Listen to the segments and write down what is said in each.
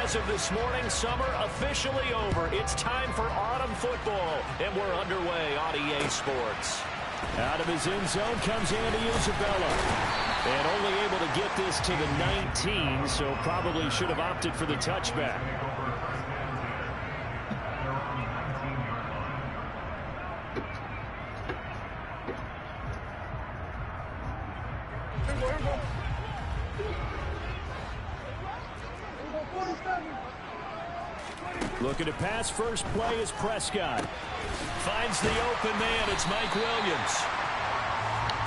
As of this morning, summer officially over. It's time for autumn football, and we're underway on EA Sports. Out of his end zone comes Andy Isabella. And only able to get this to the 19, so probably should have opted for the touchback. Looking to pass. First play is Prescott. Finds the open man. It's Mike Williams.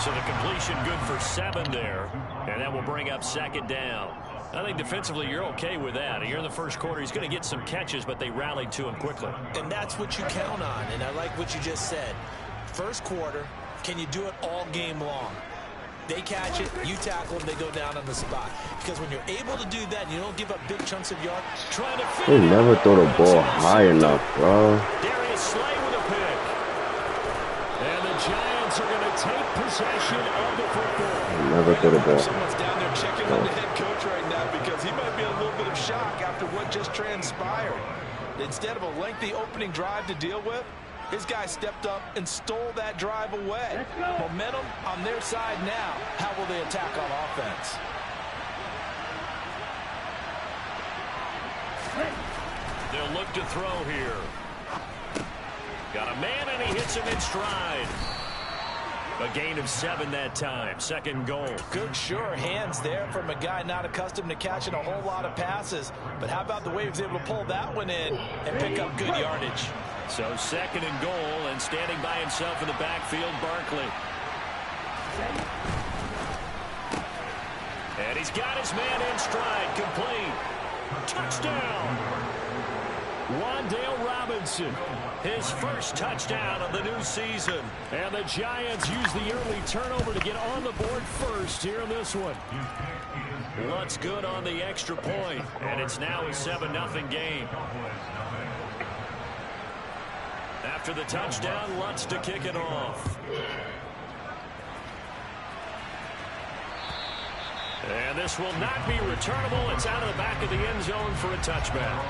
So the completion good for 7 there. And that will bring up second down. I think defensively you're okay with that. Here in the first quarter, he's going to get some catches, but they rallied to him quickly. And that's what you count on. And I like what you just said. First quarter, can you do it all game long? They catch it, you tackle them, they go down on the spot. Because when you're able to do that, and you don't give up big chunks of yards. They never throw the ball high enough, bro. Darius Slay with a pick. And the Giants are going to take possession of the football. They never throw the ball. Someone's down there checking on the head coach right now because he might be in a little bit of shock after what just transpired. Instead of a lengthy opening drive to deal with, his guy stepped up and stole that drive away. Momentum on their side now. How will they attack on offense? They'll look to throw here. Got a man, and he hits him in stride. A gain of 7 that time. Second goal. Good, sure hands there from a guy not accustomed to catching a whole lot of passes. But how about the way he was able to pull that one in and pick up good yardage? So second and goal, and standing by himself in the backfield, Barkley. And he's got his man in stride, complete. Touchdown. Wan'Dale Robinson, his first touchdown of the new season. And the Giants use the early turnover to get on the board first here in this one. Lutz good on the extra point, and it's now a 7-0 game. After the touchdown, Lutz to kick it off. And this will not be returnable. It's out of the back of the end zone for a touchback.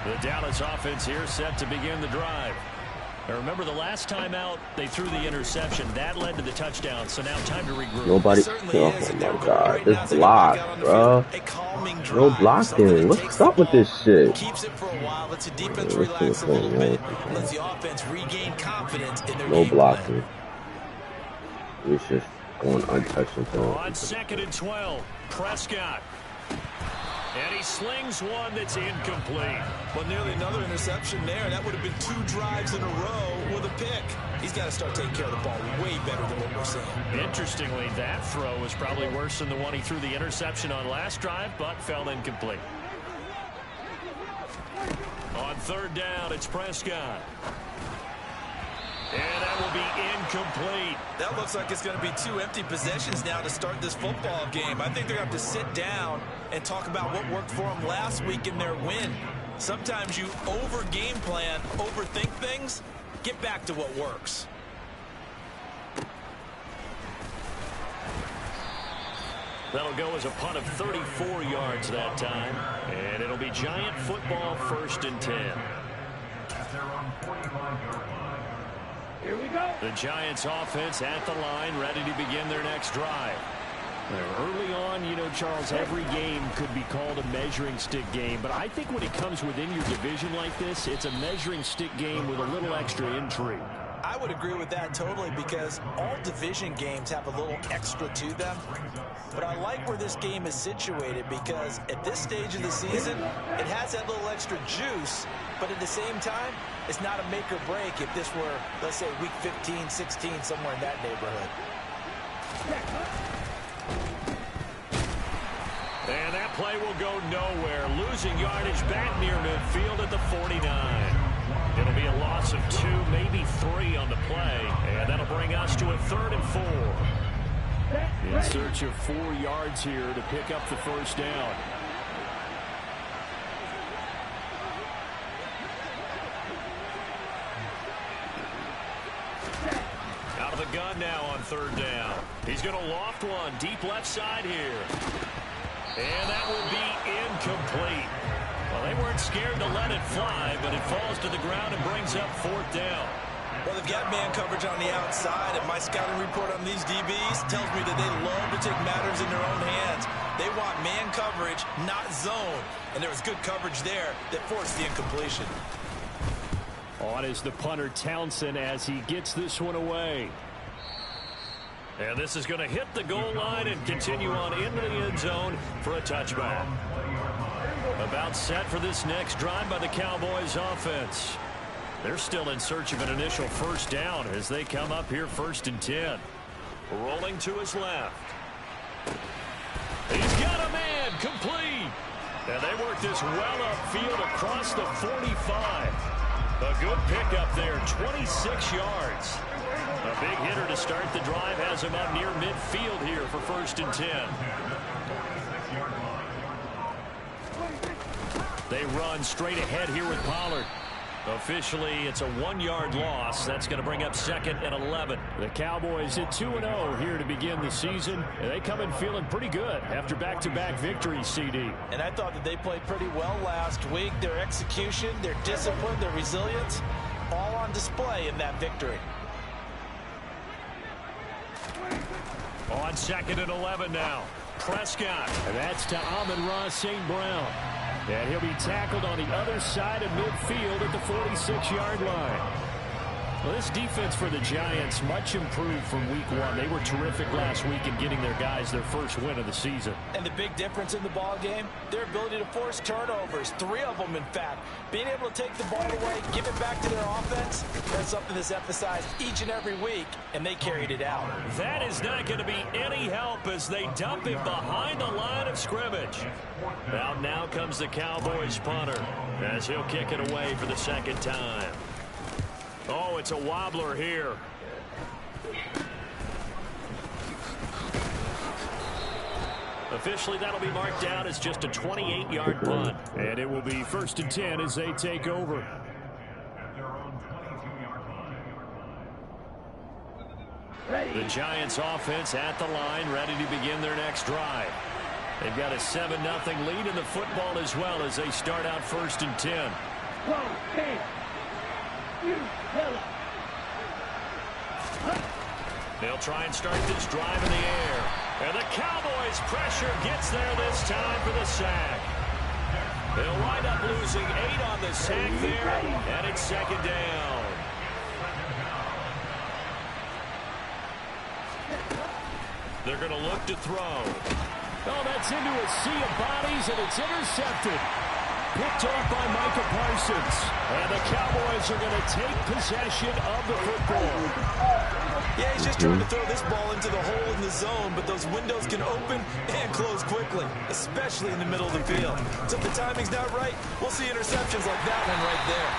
The Dallas offense here set to begin the drive. Now remember, the last time out, they threw the interception. That led to the touchdown, so now time to regroup. Nobody. Oh, my God. This block, bro. No blocking. What's up with this shit? Keeps it for a while. Lets the defense relax a little bit. Lets the offense regain confidence in their no game blocking. plan. It's just going untouched until. On 2nd and 12, Prescott. And he slings one that's incomplete. Well, nearly another interception there. That would have been 2 drives in a row with a pick. He's got to start taking care of the ball way better than what we're seeing. Interestingly, that throw was probably worse than the one he threw the interception on last drive, but fell incomplete. On 3rd down, it's Prescott. And that will be incomplete. That looks like it's going to be 2 empty possessions now to start this football game. I think they're going to have to sit down and talk about what worked for them last week in their win. Sometimes you over-game plan, overthink things. Get back to what works. That'll go as a punt of 34 yards that time. And it'll be Giant football, 1st and 10. Here we go. The Giants offense at the line, ready to begin their next drive. Now, early on, you know, Charles, every game could be called a measuring stick game. But I think when it comes within your division like this, it's a measuring stick game with a little extra intrigue. I would agree with that totally because all division games have a little extra to them. But I like where this game is situated because at this stage of the season, it has that little extra juice. But at the same time, it's not a make or break if this were, let's say, week 15, 16, somewhere in that neighborhood. And that play will go nowhere. Losing yardage back near midfield at the 49. It'll be a loss of 2, maybe 3 on the play. And that'll bring us to a 3rd and 4. In search of 4 yards here to pick up the first down. Out of the gun now on 3rd down. He's going to loft one deep left side here. And that will be incomplete. Well, they weren't scared to let it fly, but it falls to the ground and brings up 4th down. Well, they've got man coverage on the outside, and my scouting report on these DBs tells me that they love to take matters in their own hands. They want man coverage, not zone. And there was good coverage there that forced the incompletion. On is the punter, Townsend, as he gets this one away. And this is going to hit the goal line and continue on into the end zone for a touchback. About set for this next drive by the Cowboys offense. They're still in search of an initial 1st down as they come up here 1st and 10. Rolling to his left. He's got a man, complete. And they work this well upfield across the 45. A good pickup there, 26 yards. A big hitter to start the drive has him up near midfield here for 1st and 10. They run straight ahead here with Pollard. Officially, it's a 1-yard loss. That's going to bring up 2nd and 11. The Cowboys at 2-0 here to begin the season. And they come in feeling pretty good after back-to-back victories, CD. And I thought that they played pretty well last week. Their execution, their discipline, their resilience, all on display in that victory. On 2nd and 11 now. Prescott. And that's to Amon-Ra St. Brown. And he'll be tackled on the other side of midfield at the 46-yard line. Well, this defense for the Giants much improved from week 1. They were terrific last week in getting their guys their first win of the season. And the big difference in the ball game, their ability to force turnovers, 3 of them in fact. Being able to take the ball away, give it back to their offense, that's something that's emphasized each and every week, and they carried it out. That is not going to be any help as they dump him behind the line of scrimmage. Out now comes the Cowboys punter as he'll kick it away for the 2nd time. Oh, it's a wobbler here. Officially, that'll be marked down as just a 28-yard punt. And it will be 1st and 10 as they take over. The Giants offense at the line, ready to begin their next drive. They've got a 7-0 lead in the football as well as they start out 1st and 10. They'll try and start this drive in the air. And the Cowboys' pressure gets there this time for the sack. They'll wind up losing 8 on the sack there, and it's 2nd down. They're going to look to throw. Oh, that's into a sea of bodies, and it's intercepted. Picked off by Micah Parsons. And the Cowboys are going to take possession of the football. Yeah, he's just trying to throw this ball into the hole in the zone, but those windows can open and close quickly, especially in the middle of the field. So if the timing's not right, we'll see interceptions like that one right there.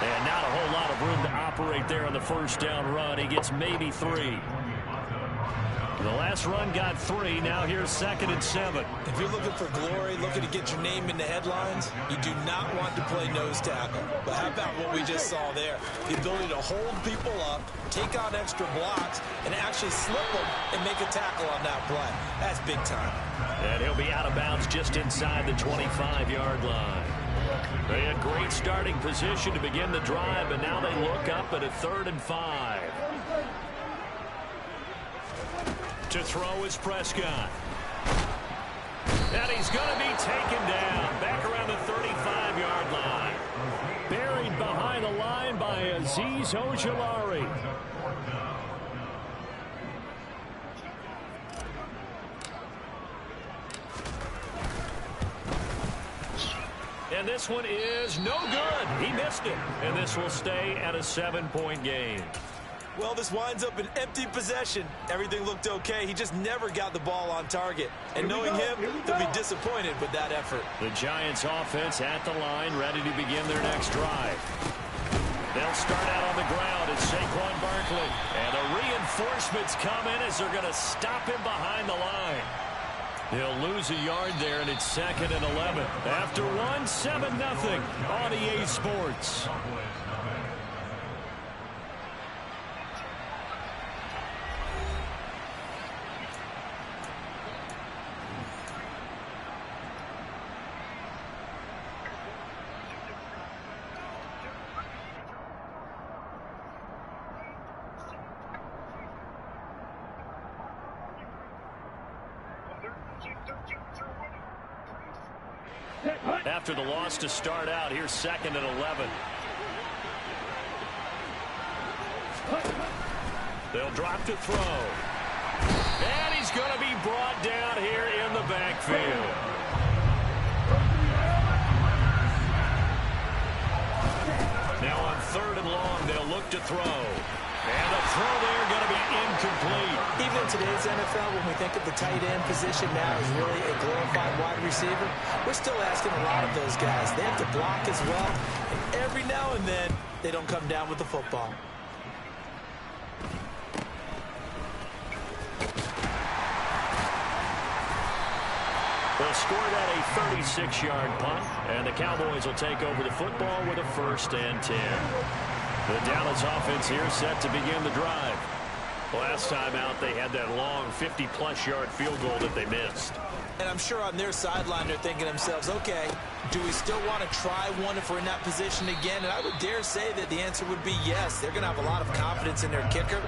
And not a whole lot of room to operate there on the 1st down run. He gets maybe 3. The last run got 3. Now here's 2nd and 7. If you're looking for glory, looking to get your name in the headlines, you do not want to play nose tackle. But how about what we just saw there? The ability to hold people up, take on extra blocks, and actually slip them and make a tackle on that play. That's big time. And he'll be out of bounds just inside the 25-yard line. They had great starting position to begin the drive, but now they look up at a 3rd and 5. To throw is Prescott. And he's going to be taken down back around the 35-yard line. Buried behind the line by Azeez Ojulari. And this one is no good. He missed it. And this will stay at a 7-point game. Well, this winds up an empty possession. Everything looked okay. He just never got the ball on target. And knowing him, they'll be disappointed with that effort. The Giants offense at the line, ready to begin their next drive. They'll start out on the ground. It's Saquon Barkley. And the reinforcements come in as they're going to stop him behind the line. He'll lose a yard there, and it's 2nd and 11. After one, 7-0 on EA Sports. After the loss to start out, here's 2nd and 11. They'll drop to throw. And he's going to be brought down here in the backfield. Now on 3rd and long, they'll look to throw. And the throw there going to be incomplete. Even in today's NFL, when we think of the tight end position now as really a glorified wide receiver, we're still asking a lot of those guys. They have to block as well. And every now and then, they don't come down with the football. They'll score that a 36-yard punt, and the Cowboys will take over the football with a 1st and 10. The Dallas offense here set to begin the drive. Last time out, they had that long 50-plus yard field goal that they missed. And I'm sure on their sideline, they're thinking to themselves, okay, do we still want to try one if we're in that position again? And I would dare say that the answer would be yes. They're going to have a lot of confidence in their kicker.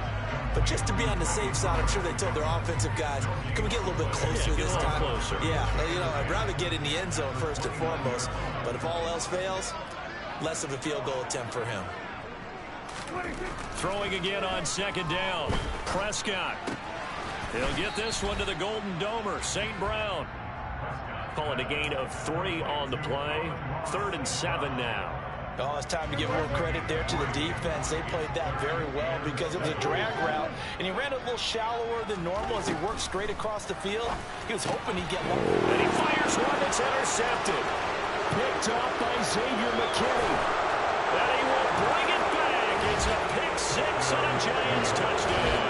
But just to be on the safe side, I'm sure they told their offensive guys, can we get a little bit closer this time? Closer. Yeah, you know, I'd rather get in the end zone first and foremost. But if all else fails, less of a field goal attempt for him. Throwing again on 2nd down. Prescott. He'll get this one to the Golden Domer, St. Brown. Call it a gain of 3 on the play. 3rd and 7 now. Oh, it's time to give more credit there to the defense. They played that very well because it was a drag route, and he ran a little shallower than normal as he worked straight across the field. He was hoping he'd get one. And he fires one that's intercepted. Picked off by Xavier McKinney. And he will bring it back. It's a pick 6 on a Giants touchdown.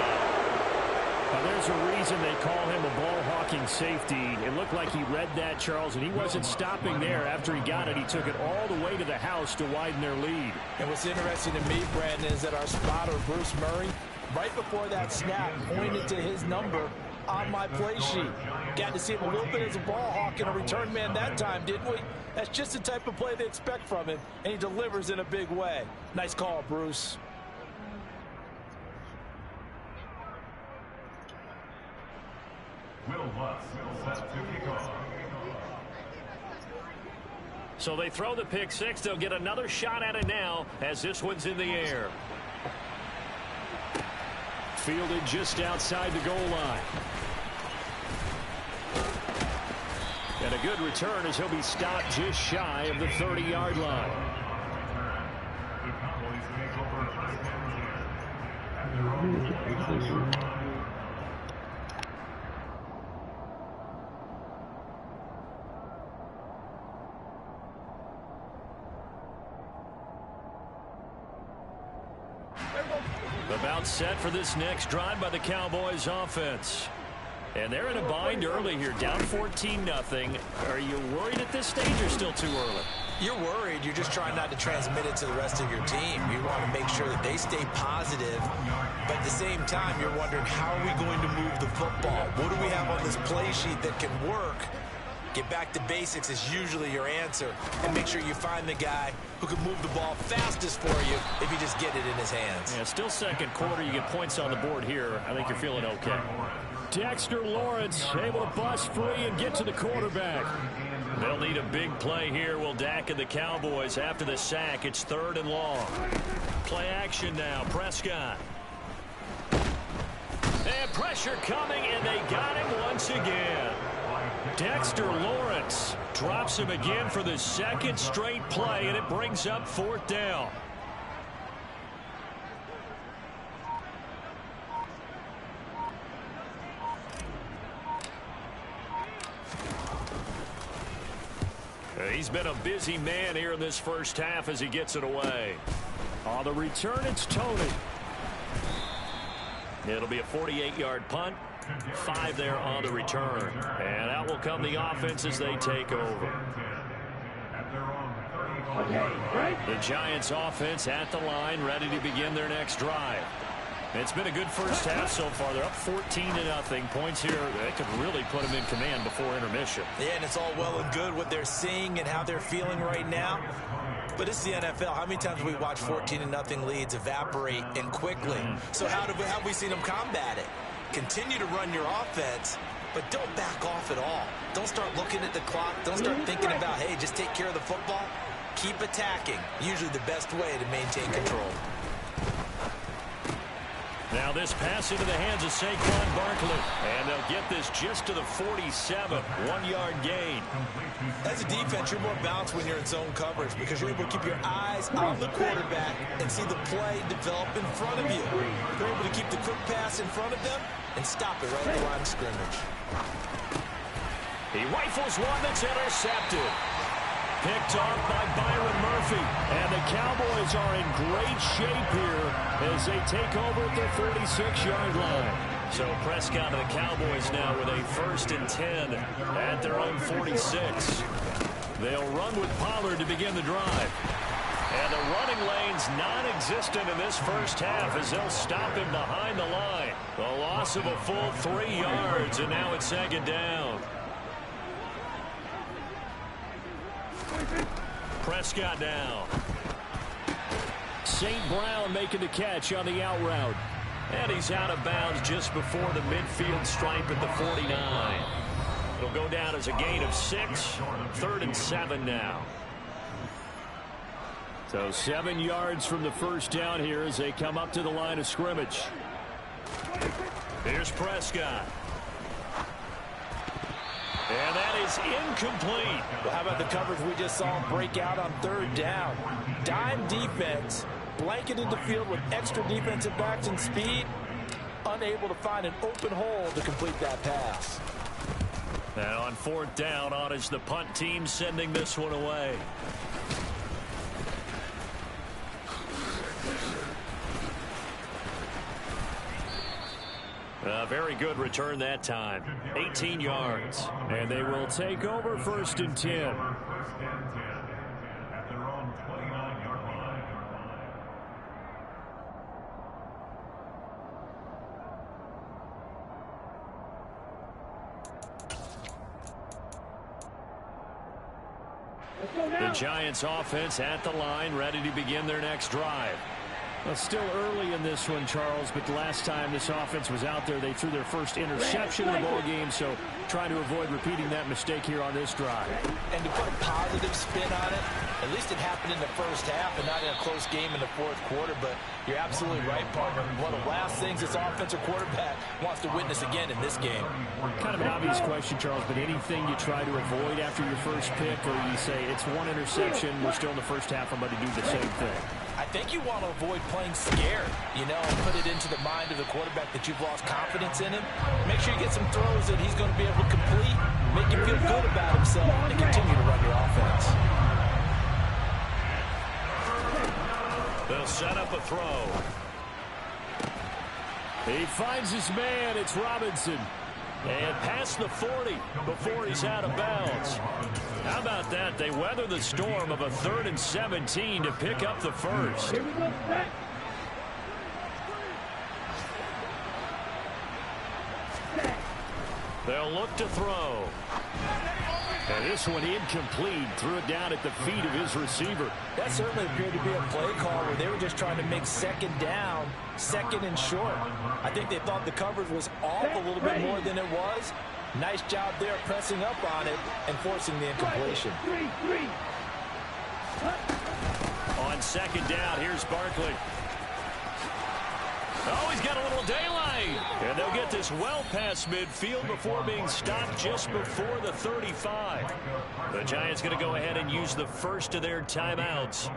Now, there's a reason they call him a ball-hawking safety. It looked like he read that, Charles, and he wasn't stopping there. After he got it, he took it all the way to the house to widen their lead. And what's interesting to me, Brandon, is that our spotter, Bruce Murray, right before that snap, pointed to his number on my play sheet. Got to see him a little bit as a ball hawk and a return man that time, didn't we? That's just the type of play they expect from him, and he delivers in a big way. Nice call, Bruce. So they throw the pick 6. They'll get another shot at it now as this one's in the air. Fielded just outside the goal line. And a good return as he'll be stopped just shy of the 30-yard line. About set for this next drive by the Cowboys offense. And they're in a bind early here, down 14-0. Are you worried at this stage or still too early? You're worried. You're just trying not to transmit it to the rest of your team. You want to make sure that they stay positive. But at the same time, you're wondering, how are we going to move the football? What do we have on this play sheet that can work? Get back to basics is usually your answer. And make sure you find the guy who can move the ball fastest for you if you just get it in his hands. Yeah, still second quarter. You get points on the board here. I think you're feeling okay. Dexter Lawrence able to bust free and get to the quarterback. They'll need a big play here. Will Dak and the Cowboys after the sack. It's 3rd and long. Play action now. Prescott. And pressure coming, and they got him once again. Dexter Lawrence drops him again for the 2nd straight play, and it brings up 4th down. He's been a busy man here in this first half as he gets it away. On the return, it's Tony. It'll be a 48-yard punt. 5 there on the return. And out will come the offense as they take over. The Giants offense at the line, ready to begin their next drive. It's been a good first half so far. They're up 14-0. Points here, they could really put them in command before intermission. Yeah, and it's all well and good what they're seeing and how they're feeling right now. But this is the NFL. How many times have we watched 14-0 leads evaporate and quickly? So how have we seen them combat it? Continue to run your offense but don't back off at all. Don't start looking at the clock. Don't start thinking about, hey, just take care of the football. Keep attacking. Usually the best way to maintain control. Now this pass into the hands of Saquon Barkley. And they'll get this just to the 47. 1-yard gain. As a defense, you're more balanced when you're in zone coverage because you're able to keep your eyes on the quarterback and see the play develop in front of you. You're able to keep the quick pass in front of them and stop it right at the line of scrimmage. He rifles one that's intercepted. Picked off by Byron Murphy. And the Cowboys are in great shape here as they take over at their 46-yard line. So Prescott and the Cowboys now with a 1st and 10 at their own 46. They'll run with Pollard to begin the drive. And the running lane's non-existent in this first half as they'll stop him behind the line. A loss of a full 3 yards, and now it's 2nd down. Prescott now. St. Brown making the catch on the out route. And he's out of bounds just before the midfield stripe at the 49. It'll go down as a gain of 6. 3rd and 7 now. So 7 yards from the first down here as they come up to the line of scrimmage. Here's Prescott. And that is incomplete. Well, how about the coverage we just saw him break out on 3rd down? Dime defense, blanketed the field with extra defensive backs and speed, unable to find an open hole to complete that pass. And on 4th down, on is the punt team sending this one away. A very good return that time. 18 yards. And they will take over 1st and 10. The Giants offense at the line, ready to begin their next drive. Well, still early in this one, Charles, but the last time this offense was out there, they threw their first interception in the ball game, so trying to avoid repeating that mistake here on this drive. And to put a positive spin on it, at least it happened in the first half and not in a close game in the 4th quarter, but you're absolutely right, partner. One of the last things this offensive quarterback wants to witness again in this game. Kind of an obvious question, Charles, but anything you try to avoid after your first pick, or you say it's one interception, we're still in the first half, I'm going to do the same thing? I think you want to avoid playing scared, you know, and put it into the mind of the quarterback that you've lost confidence in him. Make sure you get some throws that he's going to be able to complete, make him feel good about himself, and continue to run your offense. They'll set up a throw. He finds his man. It's Robinson. And past the 40 before he's out of bounds. How about that? They weather the storm of a 3rd and 17 to pick up the first. Here we go, back. They'll look to throw. And this one incomplete. Threw it down at the feet of his receiver. That certainly appeared to be a play call where they were just trying to make 2nd down, 2nd and short. I think they thought the coverage was off a little bit more than it was. Nice job there pressing up on it and forcing the incompletion. On 2nd down, here's Barkley. Oh, he's got a little daylight. And they'll get this well past midfield before being stopped just before the 35. The Giants going to go ahead and use the first of their timeouts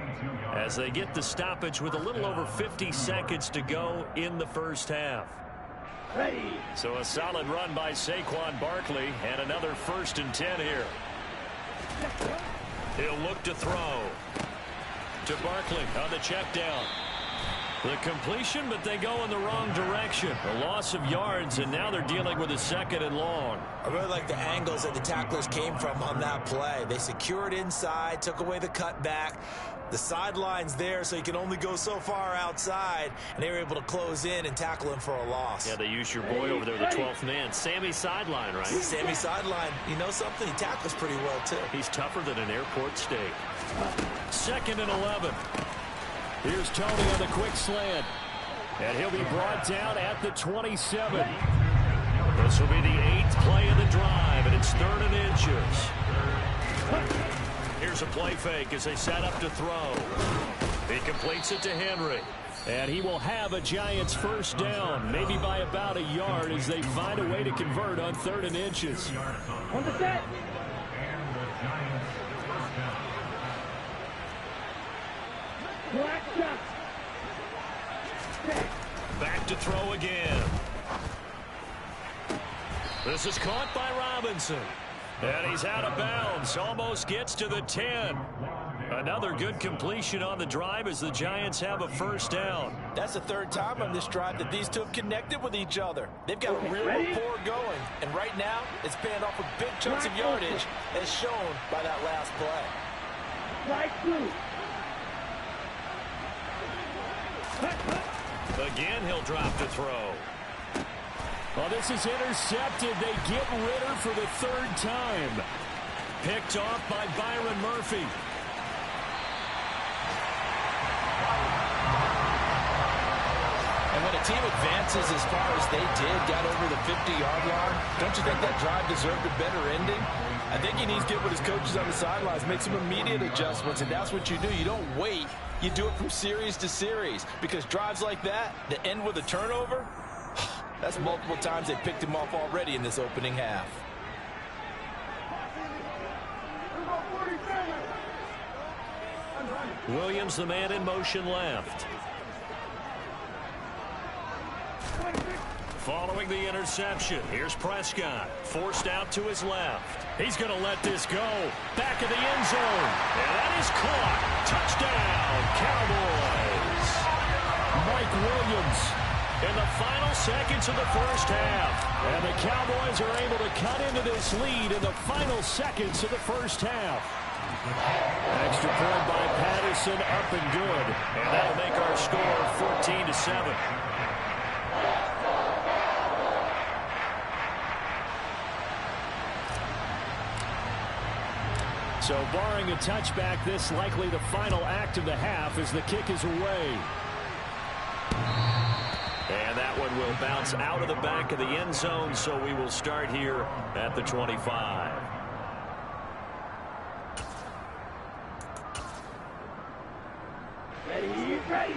as they get the stoppage with a little over 50 seconds to go in the first half. So a solid run by Saquon Barkley and another 1st and 10 here. He'll look to throw to Barkley on the check down. The completion, but they go in the wrong direction. A loss of yards, and now they're dealing with a 2nd and long. I really like the angles that the tacklers came from on that play. They secured inside, took away the cutback. The sideline's there, so you can only go so far outside, and they were able to close in and tackle him for a loss. Yeah, they used your boy over there, the 12th man. Sammy Sideline, right? Sammy Sideline. You know something? He tackles pretty well, too. He's tougher than an airport steak. 2nd and 11. Here's Tony on the quick slant. And he'll be brought down at the 27. This will be the 8th play of the drive, and it's 3rd and inches. Here's a play fake as they set up to throw. He completes it to Henry. And he will have a Giants first down, maybe by about a yard as they find a way to convert on 3rd and inches. On the set. Black shot. Back to throw again. This is caught by Robinson. And he's out of bounds. Almost gets to the 10. Another good completion on the drive as the Giants have a first down. That's the 3rd time on this drive that these two have connected with each other. They've got real rapport going. And right now, it's paying off with big chunks of yardage as shown by that last play. Right through. Again, he'll drop to throw. Well, this is intercepted. They get Ritter for the 3rd time. Picked off by Byron Murphy. And when a team advances as far as they did, got over the 50-yard line, don't you think that drive deserved a better ending? I think he needs to get with his coaches on the sidelines, make some immediate adjustments, and that's what you do. You don't wait. You do it from series to series, because drives like that end with a turnover, that's multiple times they picked him off already in this opening half. Williams, the man in motion left. Following the interception, here's Prescott. Forced out to his left. He's going to let this go. Back of the end zone. And that is caught. Touchdown, Cowboys. Mike Williams in the final seconds of the first half. And the Cowboys are able to cut into this lead in the final seconds of the first half. Extra point by Patterson, up and good. And that'll make our score 14-7. So barring a touchback, this likely the final act of the half as the kick is away. And that one will bounce out of the back of the end zone, so we will start here at the 25. Ready, ready.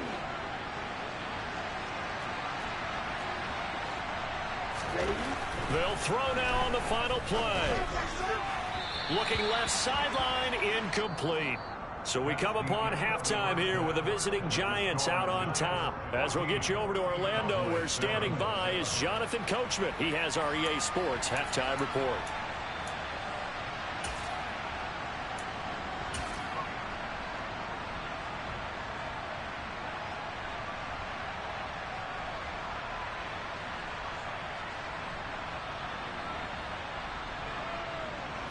They'll throw now on the final play. Looking left sideline, incomplete. So we come upon halftime here with the visiting Giants out on top. As we'll get you over to Orlando, where standing by is Jonathan Coachman. He has our EA Sports halftime report.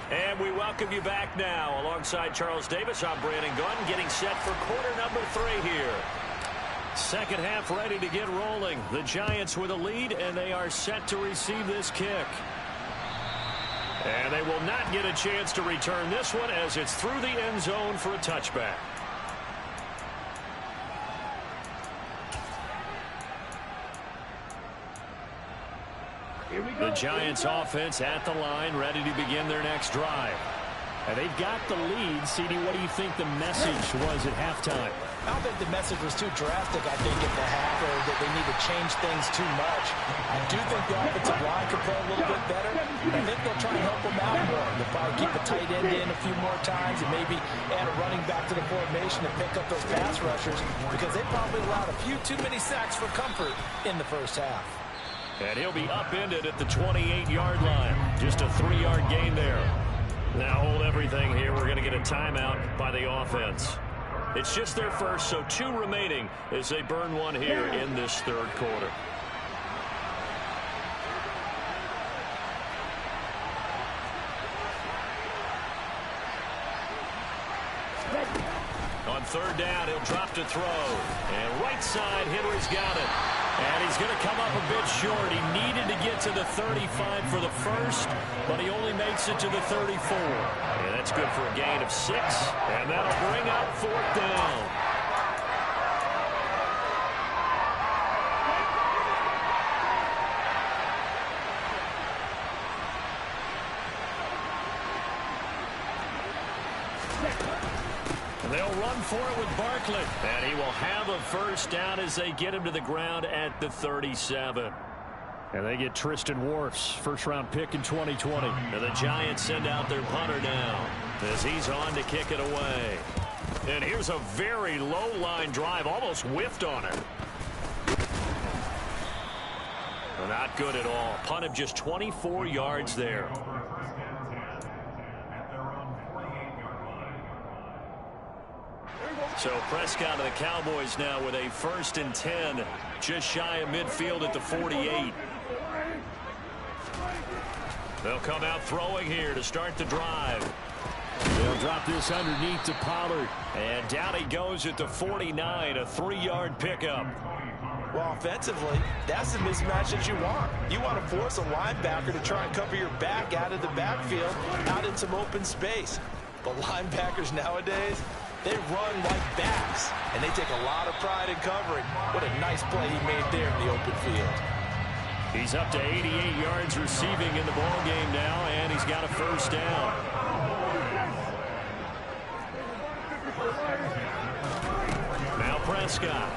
And we welcome you back now. Alongside Charles Davis, I'm Brandon Gunn, getting set for quarter number 3 here. Second half ready to get rolling. The Giants with a lead, and they are set to receive this kick. And they will not get a chance to return this one as it's through the end zone for a touchback. The Giants offense at the line, ready to begin their next drive. And they've got the lead. CD, what do you think the message was at halftime? I don't think the message was too drastic, I think, at the half, or that they need to change things too much. I do think the offensive line could play a little bit better. I think they'll try and help them out more. They'll probably keep a tight end in a few more times and maybe add a running back to the formation to pick up those pass rushers, because they probably allowed a few too many sacks for comfort in the first half. And he'll be upended at the 28-yard line. Just a 3-yard gain there. Now hold everything here. We're going to get a timeout by the offense. It's just their first, so 2 remaining as they burn one here in this third quarter. On third down, he'll drop to throw. And right side, Henry's got it. And he's going to come up a bit short. He needed to get to the 35 for the first, but he only makes it to the 34. And that's good for a gain of 6. And that'll bring up 4th down. They'll run for it with Barkley. And he will have a first down as they get him to the ground at the 37. And they get Tristan Wirfs, first-round pick in 2020. And the Giants send out their punter now as he's on to kick it away. And here's a very low-line drive, almost whiffed on it. Not good at all. Punt of just 24 yards there. So Prescott and the Cowboys now with a 1st and 10, just shy of midfield at the 48. They'll come out throwing here to start the drive. They'll drop this underneath to Pollard. And down he goes at the 49, a 3-yard pickup. Well, offensively, that's the mismatch that you want. You want to force a linebacker to try and cover your back out of the backfield, out in some open space. But linebackers nowadays, they run like backs, and they take a lot of pride in covering. What a nice play he made there in the open field. He's up to 88 yards receiving in the ball game now, and he's got a first down. Now Prescott.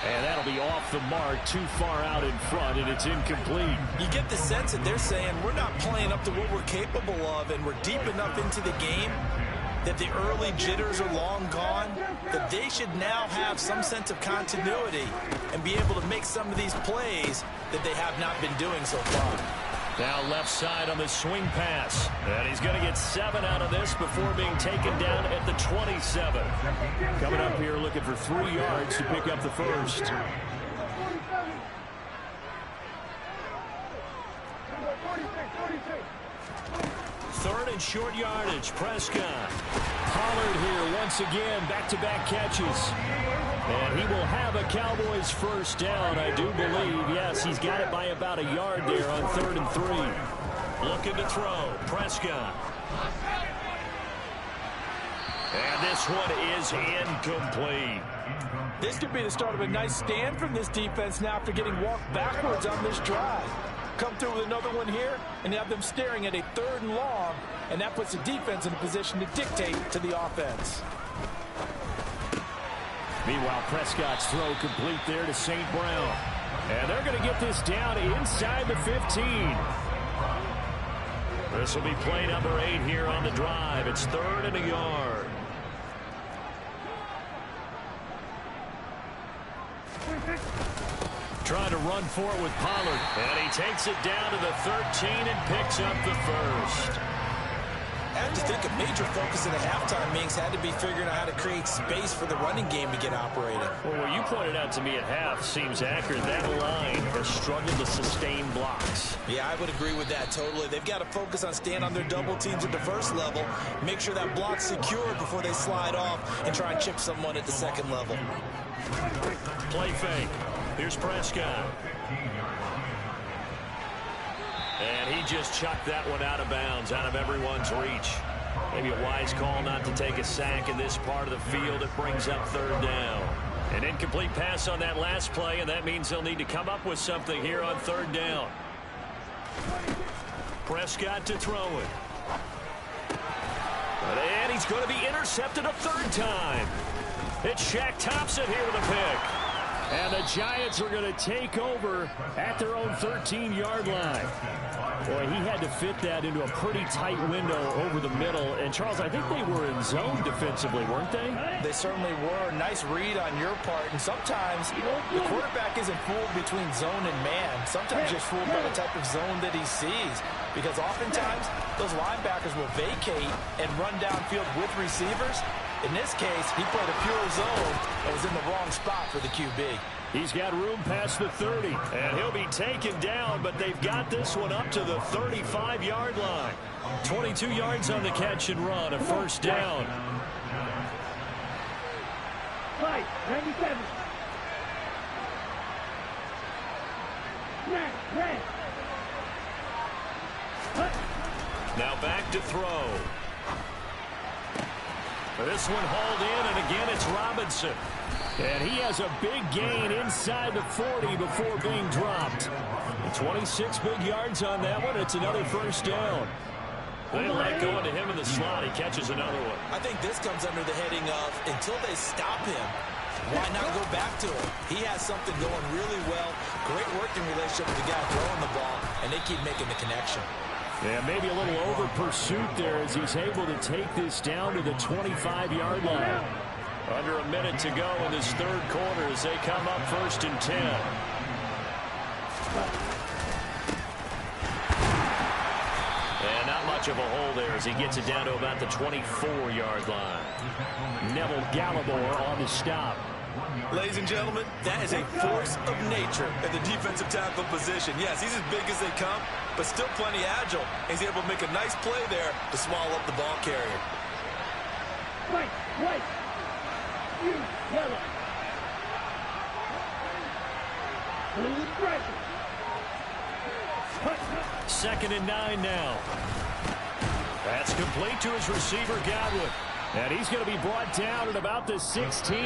And that'll be off the mark, too far out in front, and it's incomplete. You get the sense that they're saying we're not playing up to what we're capable of, and we're deep enough into the game that the early jitters are long gone, that they should now have some sense of continuity and be able to make some of these plays that they have not been doing so far. Now left side on the swing pass. And he's going to get 7 out of this before being taken down at the 27. Coming up here looking for 3 yards to pick up the first. 3rd and short yardage. Prescott. Pollard here once again. Back-to-back catches. And he will have a Cowboys first down, I do believe. Yes, he's got it by about a yard there on 3rd and 3. Looking to throw. Prescott. And this one is incomplete. This could be the start of a nice stand from this defense now after getting walked backwards on this drive. Come through with another one here, and you have them staring at a 3rd and long, and that puts the defense in a position to dictate to the offense. Meanwhile, Prescott's throw complete there to St. Brown. And they're going to get this down inside the 15. This will be play number 8 here on the drive. It's 3rd and a yard. Trying to run for it with Pollard. And he takes it down to the 13 and picks up the first. I have to think a major focus in the halftime meetings had to be figuring out how to create space for the running game to get operating. Well, what you pointed out to me at half seems accurate. That line has struggled to sustain blocks. Yeah, I would agree with that totally. They've got to focus on staying on their double teams at the first level, make sure that block's secure before they slide off and try and chip someone at the second level. Play fake. Here's Prescott. And he just chucked that one out of bounds, out of everyone's reach. Maybe a wise call not to take a sack in this part of the field. It brings up 3rd down. An incomplete pass on that last play, and that means they'll need to come up with something here on 3rd down. Prescott to throw it. And he's going to be intercepted a 3rd time. It's Shaq Thompson here with a pick. And the Giants are going to take over at their own 13-yard line. Boy, he had to fit that into a pretty tight window over the middle. And, Charles, I think they were in zone defensively, weren't they? They certainly were. Nice read on your part. And sometimes the quarterback isn't fooled between zone and man. Sometimes just fooled by the type of zone that he sees. Because oftentimes, those linebackers will vacate and run downfield with receivers. In this case, he played a pure zone and was in the wrong spot for the QB. He's got room past the 30, and he'll be taken down, but they've got this one up to the 35-yard line. 22 yards on the catch and run, a first down. Right, 97. Red. Now back to throw. This one hauled in, and again it's Robinson. And he has a big gain inside the 40 before being dropped. 26 big yards on that one. It's another first down. They let go into him in the slot. He catches another one. I think this comes under the heading of until they stop him, why not go back to him? He has something going really well. Great working relationship with the guy throwing the ball, and they keep making the connection. Yeah, maybe a little over pursuit there as he's able to take this down to the 25-yard line. Under a minute to go in this third quarter as they come up 1st and 10. And not much of a hole there as he gets it down to about the 24-yard line. Neville Gallimore on the stop. Ladies and gentlemen, that is a force of nature at the defensive tackle position. Yes, he's as big as they come, but still plenty agile. He's able to make a nice play there to swallow up the ball carrier. White. You, yellow. Blue pressure. 2nd and 9 now. That's complete to his receiver, Godwin. And he's going to be brought down at about the 16.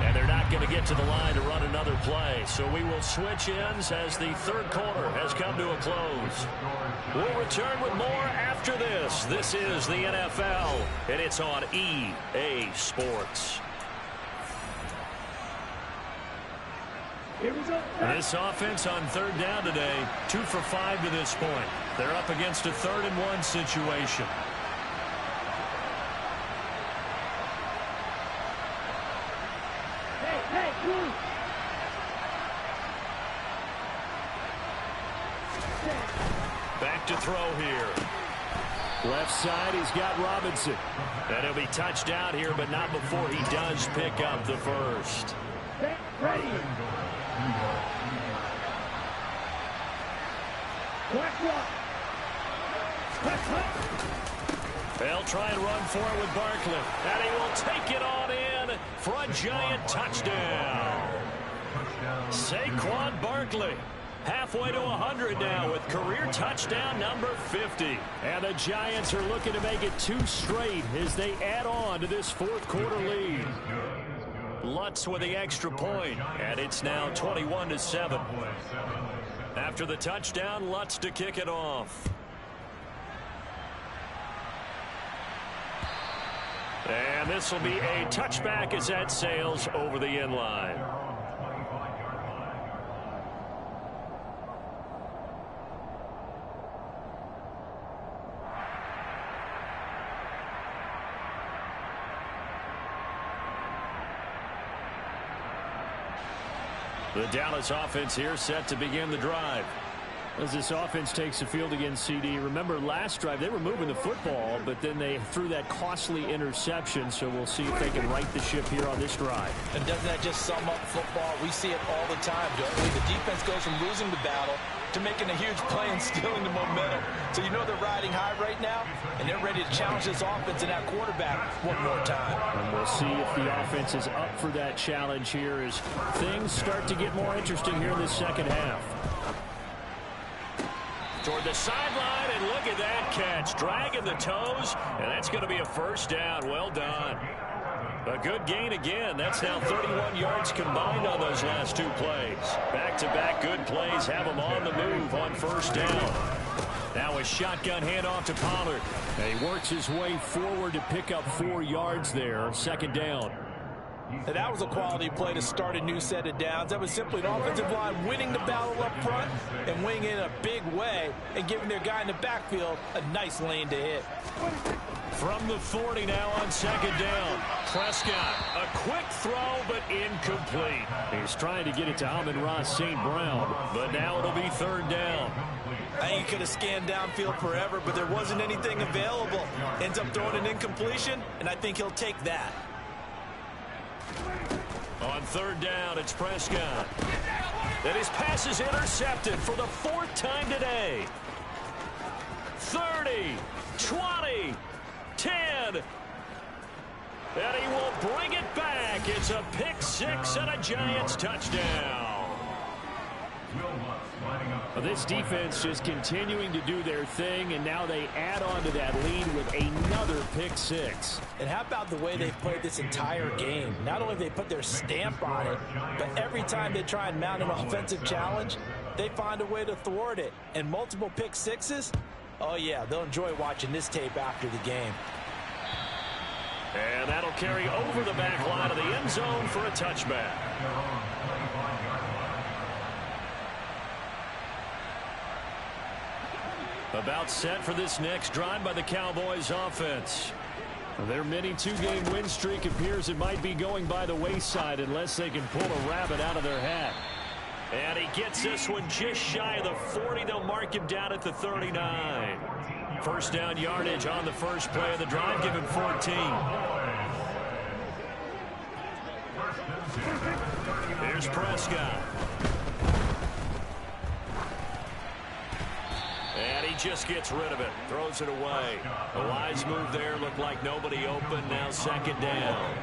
And they're not going to get to the line to run another play. So we will switch ends as the third quarter has come to a close. We'll return with more after this. This is the NFL, and it's on EA Sports. Here we go. This offense on 3rd down today, 2 for 5 to this point. They're up against a 3rd and 1 situation. Hey, blue. Back to throw here. Left side, he's got Robinson. And he'll be touched out here, but not before he does pick up the first. Ready. They'll try and run for it with Barkley. And he will take it on in for a giant touchdown. Saquon Barkley. Halfway to 100 now with career touchdown number 50. And the Giants are looking to make it 2 straight as they add on to this 4th quarter lead. Lutz with the extra point, and it's now 21-7. After the touchdown, Lutz to kick it off. And this will be a touchback as that sails over the end line. The Dallas offense here set to begin the drive. As this offense takes the field against CD, remember last drive they were moving the football, but then they threw that costly interception, so we'll see if they can right the ship here on this drive. And doesn't that just sum up football? We see it all the time, don't we? The defense goes from losing the battle to making a huge play and stealing the momentum. So you know they're riding high right now, and they're ready to challenge this offense and that quarterback one more time. And we'll see if the offense is up for that challenge here as things start to get more interesting here in the second half. Toward the sideline, and look at that catch. Dragging the toes, and that's going to be a first down. Well done. A good gain again. That's now 31 yards combined on those last 2 plays. Back-to-back good plays have him on the move on first down. Now a shotgun handoff to Pollard. And he works his way forward to pick up 4 yards there. 2nd down. And that was a quality play to start a new set of downs. That was simply an offensive line winning the battle up front and winning in a big way and giving their guy in the backfield a nice lane to hit. From the 40 now on 2nd down. Prescott, a quick throw, but incomplete. He's trying to get it to Amon-Ra St. Brown, but now it'll be 3rd down. I think he could have scanned downfield forever, but there wasn't anything available. Ends up throwing an incompletion, and I think he'll take that. On 3rd down, it's Prescott. And his pass is intercepted for the 4th time today. 30, 20, 10. And he will bring it back. It's a pick 6 and a Giants touchdown. Well, this defense just continuing to do their thing, and now they add on to that lead with another pick 6. And how about the way they've played this entire game? Not only have they put their stamp on it, but every time they try and mount an offensive challenge, they find a way to thwart it. And multiple pick 6s, Oh, yeah, they'll enjoy watching this tape after the game. And that'll carry over the back line of the end zone for a touchback. About set for this next drive by the Cowboys offense. Their mini two-game win streak appears it might be going by the wayside unless they can pull a rabbit out of their hat. And he gets this one just shy of the 40. They'll mark him down at the 39. First down yardage on the first play of the drive. Give him 14. Here's Prescott. And he just gets rid of it. Throws it away. A wise move there. Looked like nobody open. Now second down.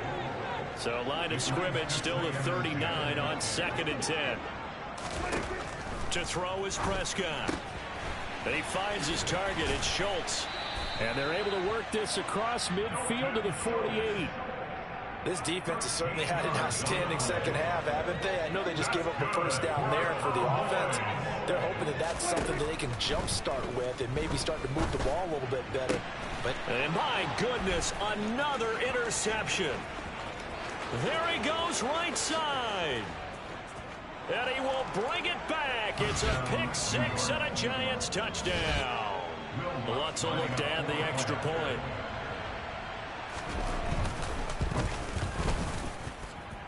So line of scrimmage still at 39 on 2nd and 10. To throw is Prescott. And he finds his target. It's Schultz. And they're able to work this across midfield to the 48. This defense has certainly had an outstanding second half, haven't they? I know they just gave up a first down there, and for the offense, they're hoping that that's something that they can jumpstart with and maybe start to move the ball a little bit better. And my goodness, another interception. There he goes right side. And he will bring it back. It's a pick six and a Giants touchdown. Lutz will look to add the extra point.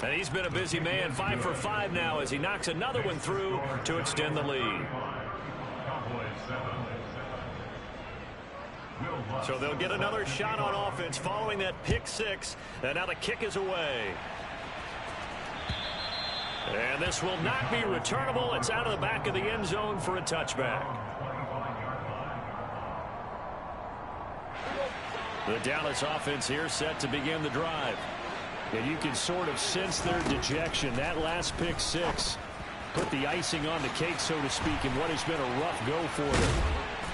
And he's been a busy man, 5 for 5 now as he knocks another one through to extend the lead. So they'll get another shot on offense following that pick six. And now the kick is away. And this will not be returnable. It's out of the back of the end zone for a touchback. The Dallas offense here set to begin the drive. And you can sort of sense their dejection. That last pick six put the icing on the cake, so to speak, in what has been a rough go for them.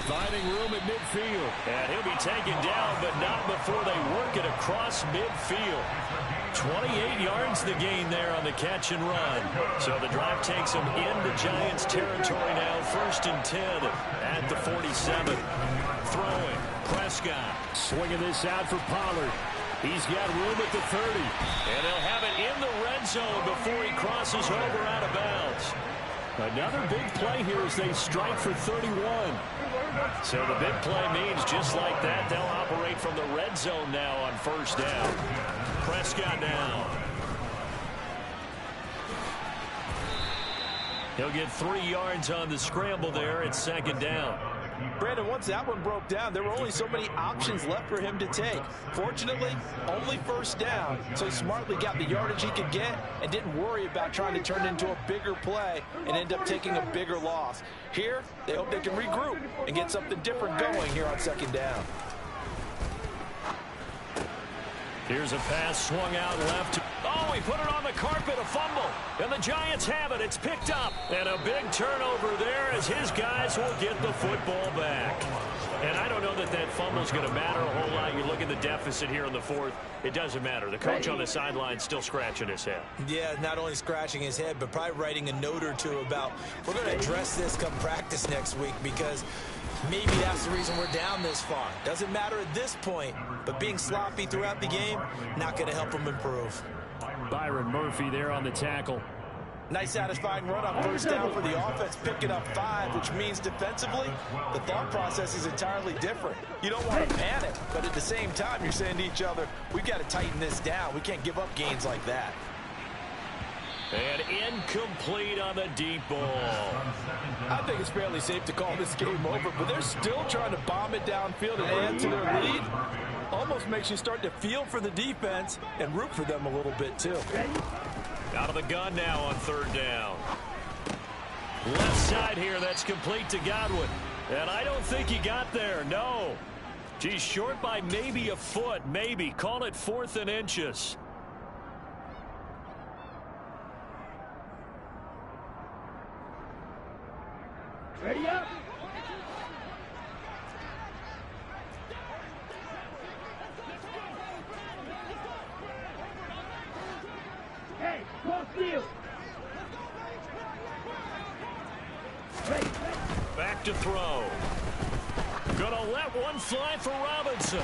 Finding room at midfield. And he'll be taken down, but not before they work it across midfield. 28 yards the gain there on the catch and run. So the drive takes them into Giants territory now. 1st and 10 at the 47. Throwing. Prescott swinging this out for Pollard. He's got room at the 30. And they'll have it in the red zone before he crosses over out of bounds. Another big play here as they strike for 31. So the big play means just like that, they'll operate from the red zone now on 1st down. Prescott now. He'll get 3 yards on the scramble there at 2nd down. Brandon, once that one broke down, there were only so many options left for him to take. Fortunately, only 1st down, so he smartly got the yardage he could get and didn't worry about trying to turn it into a bigger play and end up taking a bigger loss. Here, they hope they can regroup and get something different going here on 2nd down. Here's a pass swung out left. Oh, he put it on the carpet, a fumble. And the Giants have it. It's picked up. And a big turnover there as his guys will get the football back. And I don't know that that fumble's going to matter a whole lot. You look at the deficit here in the 4th. It doesn't matter. The coach on the sideline still scratching his head. Yeah, not only scratching his head, but probably writing a note or two about, we're going to address this come practice next week because maybe that's the reason we're down this far. Doesn't matter at this point, but being sloppy throughout the game, not going to help them improve. Byron Murphy there on the tackle. Nice satisfying run on 1st down for the offense, picking up 5, which means defensively, the thought process is entirely different. You don't want to panic, but at the same time, you're saying to each other, we've got to tighten this down. We can't give up gains like that. And incomplete on the deep ball. I think it's fairly safe to call this game over, but they're still trying to bomb it downfield and add to their lead. Almost makes you start to feel for the defense and root for them a little bit, too. Out of the gun now on 3rd down. Left side here, that's complete to Godwin. And I don't think he got there, no. He's short by maybe a foot, maybe. Call it 4th and inches. Ready up. Hey, cross field. Back to throw. Gonna let one fly for Robinson.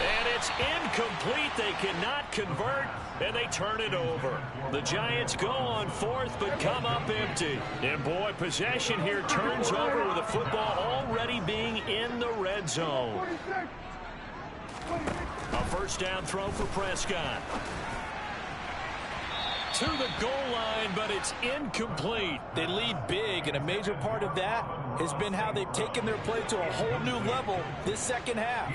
And it's incomplete. They cannot convert, and they turn it over. The Giants go on fourth, but come up empty. And, boy, possession here turns over with the football already being in the red zone. A first down throw for Prescott. To the goal line, but it's incomplete. They lead big, and a major part of that has been how they've taken their play to a whole new level this second half.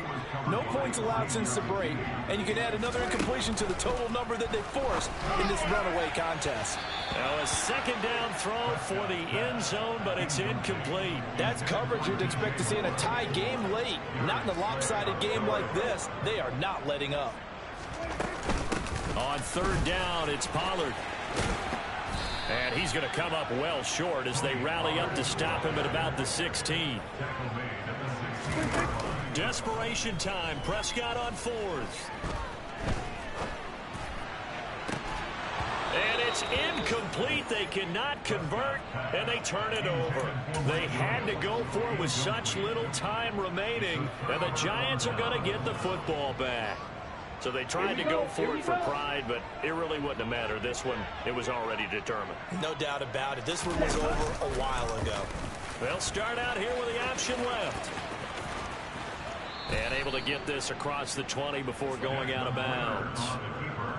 No points allowed since the break, and you can add another incompletion to the total number that they forced in this runaway contest. Now a second down throw for the end zone, but it's incomplete. That's coverage you'd expect to see in a tie game late. Not in a lopsided game like this. They are not letting up. On third down, it's Pollard. And he's going to come up well short as they rally up to stop him at about the 16. Desperation time. Prescott on fourth. And it's incomplete. They cannot convert, and they turn it over. They had to go for it with such little time remaining, and the Giants are going to get the football back. So they tried to go for it for pride, but it really wouldn't have mattered. This one, it was already determined. No doubt about it. This one was over a while ago. They'll start out here with the option left. And able to get this across the 20 before going out of bounds.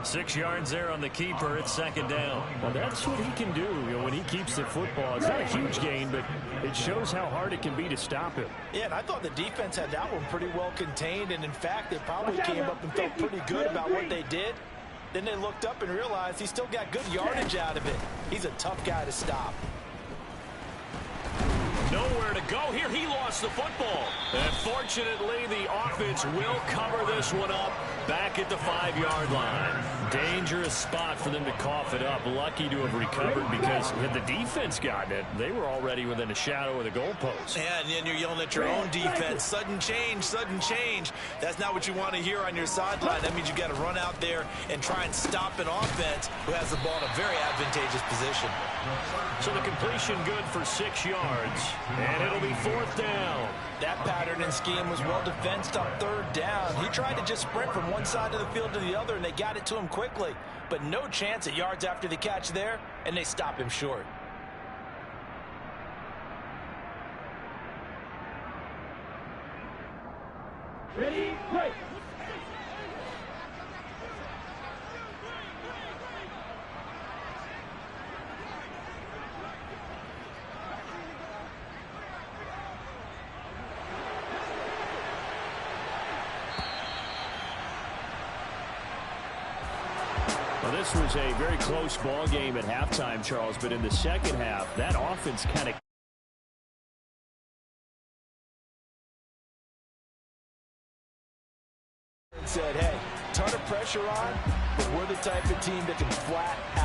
6 yards there on the keeper. It's second down. Well, that's what he can do, when he keeps the football. It's not a huge gain, but it shows how hard it can be to stop him. Yeah, and I thought the defense had that one pretty well contained, and in fact, they probably came up and felt pretty good about what they did. Then they looked up and realized he still got good yardage out of it. He's a tough guy to stop. Nowhere to go here. He lost the football. And fortunately, the offense will cover this one up back at the 5-yard line. Dangerous spot for them to cough it up. Lucky to have recovered because had the defense gotten it, they were already within a shadow of the goalpost. Yeah, and then you're yelling at your own defense. Sudden change, sudden change. That's not what you want to hear on your sideline. That means you got to run out there and try and stop an offense who has the ball in a very advantageous position. So the completion good for 6 yards. And it'll be fourth down. That pattern and scheme was well defensed on third down. He tried to just sprint from one side of the field to the other, and they got it to him quickly. But no chance at yards after the catch there, and they stop him short. Ready, break. Well, this was a very close ball game at halftime, Charles, but in the second half, that offense kind of said, hey, ton of pressure on, but we're the type of team that can flat out